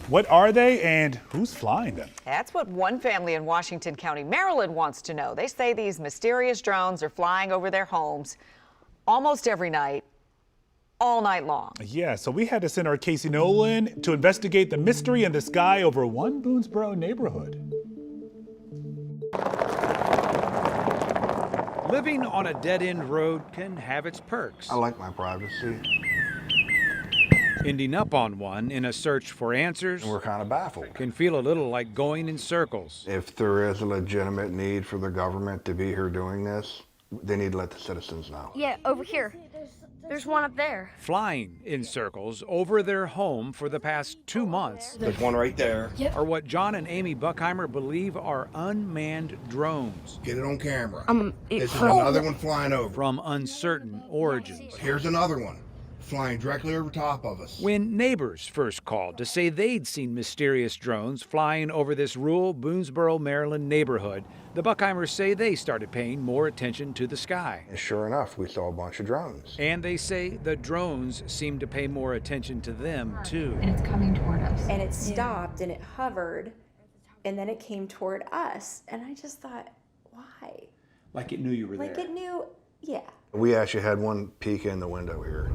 What are they and who's flying them? That's what one family in Washington County, Maryland wants to know. They say these mysterious drones are flying over their homes almost every night, all night long. Yeah, so we had to send our Casey Nolan to investigate the mystery in the sky over one Boonesboro neighborhood. Living on a dead-end road can have its perks. I like my privacy. Ending up on one in a search for answers And we're kind of baffled. can feel a little like going in circles. If there is a legitimate need for the government to be here doing this, they need to let the citizens know. Yeah, over here. There's one up there. Flying in circles over their home for the past 2 months There's one right there. are what John and Amy Bucheimer believe are unmanned drones Get it on camera. This This is another one flying over. from uncertain origins. Here's another one flying directly over top of us. When neighbors first called to say they'd seen mysterious drones flying over this rural Boonesboro, Maryland neighborhood, the Bucheimers say they started paying more attention to the sky. And sure enough, we saw a bunch of drones. And they say the drones seem to pay more attention to them, too. And it's coming toward us. And it stopped and it hovered and then it came toward us. And I just thought, why? Like it knew you were Like it knew, yeah. We actually had one peek in the window here.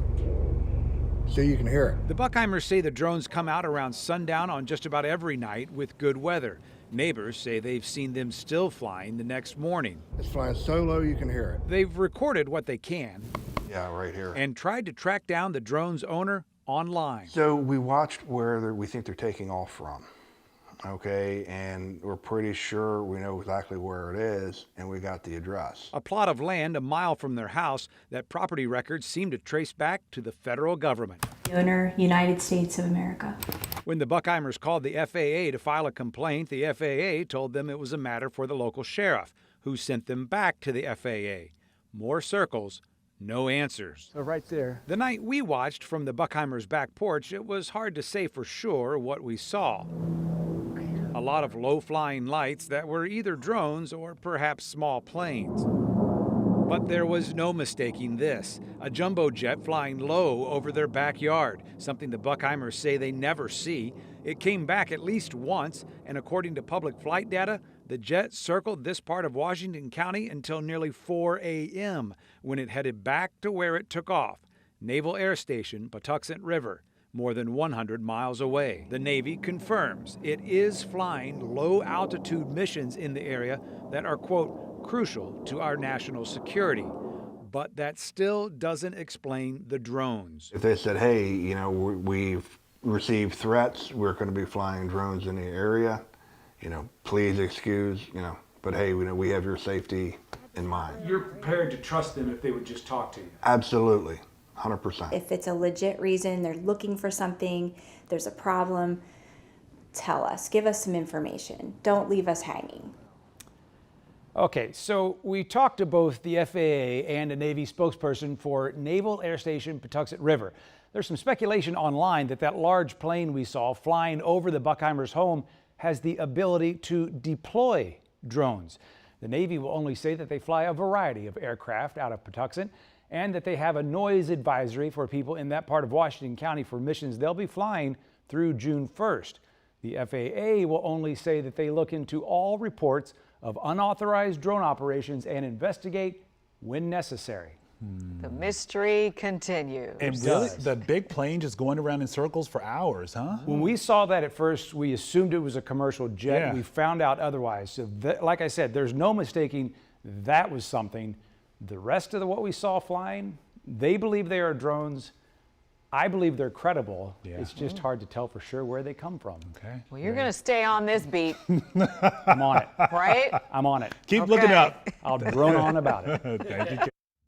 So you can hear it. The Bucheimers say the drones come out around sundown on just about every night with good weather. Neighbors say they've seen them still flying the next morning. It's flying so low you can hear it. They've recorded what they can Yeah, right here. and tried to track down the drone's owner online. So we watched where we think they're taking off from. Okay, and we're pretty sure we know exactly where it is, and we got the address. A plot of land a mile from their house that property records seem to trace back to the federal government. Owner, United States of America. When the Bucheimers called the FAA to file a complaint, the FAA told them it was a matter for the local sheriff, who sent them back to the FAA. More circles, no answers. So right there. The night we watched from the Bucheimers' back porch, it was hard to say for sure what we saw. A lot of low-flying lights that were either drones or perhaps small planes. But there was no mistaking this, a jumbo jet flying low over their backyard, something the Bucheimers say they never see. It came back at least once, and according to public flight data, the jet circled this part of Washington County until nearly 4 a.m. when it headed back to where it took off, Naval Air Station, Patuxent River, more than 100 miles away. The Navy confirms it is flying low-altitude missions in the area that are, quote, crucial to our national security. But that still doesn't explain the drones. If they said, hey, you know, we've received threats, we're going to be flying drones in the area, you know, please excuse, you know, but hey, we have your safety in mind. You're prepared to trust them if they would just talk to you? Absolutely. 100%. If it's a legit reason, they're looking for something, there's a problem, tell us, give us some information. Don't leave us hanging. Okay, so we talked to both the FAA and a Navy spokesperson for Naval Air Station Patuxent River. There's some speculation online that large plane we saw flying over the Bucheimers' home has the ability to deploy drones. The Navy will only say that they fly a variety of aircraft out of Patuxent and that they have a noise advisory for people in that part of Washington County for missions they'll be flying through June 1st. The FAA will only say that they look into all reports of unauthorized drone operations and investigate when necessary. The mystery continues. And really, the big plane just going around in circles for hours, huh? When we saw that at first, we assumed it was a commercial jet. Yeah. We found out otherwise. So like I said, there's no mistaking that was something. The rest of what we saw flying, they believe they are drones. I believe they're credible. Yeah. It's just hard to tell for sure where they come from. Okay. Well, you're going to stay on this beat, I'm on it. right? I'm on it. Keep Okay. looking up. I'll drone on about it. Thank you.